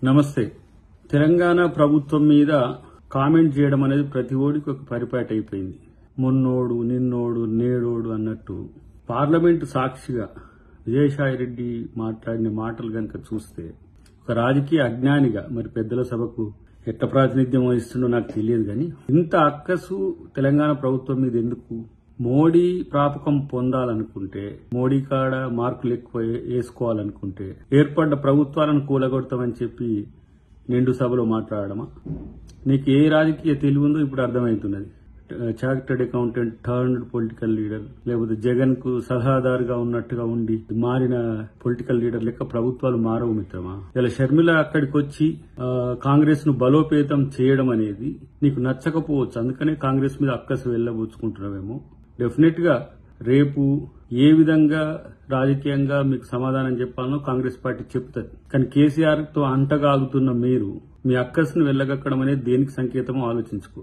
నమస్తే. తెలంగాణ ప్రభుత్వం మీద కామెంట్ చేయడం అనేది ప్రతి ఓడికి ఒక పరిపాటి అయిపోయింది. మొన్నోడు, నిన్నోడు, నేడోడు అన్నట్టు పార్లమెంటు సాక్షిగా విజయసాయిరెడ్డి మాట్లాడిన మాటలు గనక చూస్తే ఒక రాజకీయ అజ్ఞానిగా మరి పెద్దల సభకు ఎట్ట ప్రాతినిధ్యం వహిస్తుండో నాకు తెలియదు కానీ ఇంత అక్కసు తెలంగాణ ప్రభుత్వం మీద ఎందుకు? మోడీ ప్రాపకం పొందాలనుకుంటే, మోడీ కాడ మార్కులు ఎక్కువ వేసుకోవాలనుకుంటే ఏర్పడ్డ ప్రభుత్వాలను కూలగొడతామని చెప్పి నిండు సభలో మాట్లాడమా? నీకు ఏ రాజకీయ తెలివి ఉందో ఇప్పుడు అర్థమవుతున్నది. Chartered accountant turned political leader, లేకపోతే జగన్ కు సలహాదారుగా ఉన్నట్టుగా ఉండి మారిన పొలిటికల్ లీడర్ లెక్క ప్రభుత్వాలు మారవు మిత్రమా. ఇలా షర్మిల అక్కడికి వచ్చి కాంగ్రెస్ ను బలోపేతం చేయడం అనేది నీకు నచ్చకపోవచ్చు, అందుకనే కాంగ్రెస్ మీద అక్కసు వెళ్లబుచ్చుకుంటున్నావేమో. డెఫినెట్ గా రేపు ఏ విధంగా రాజకీయంగా మీకు సమాధానం చెప్పాలనో కాంగ్రెస్ పార్టీ చెప్తుంది. కానీ కేసీఆర్ తో అంటగాగుతున్న మీరు మీ అక్కసును వెళ్లగక్కడం అనేది దేనికి సంకేతమో ఆలోచించుకో.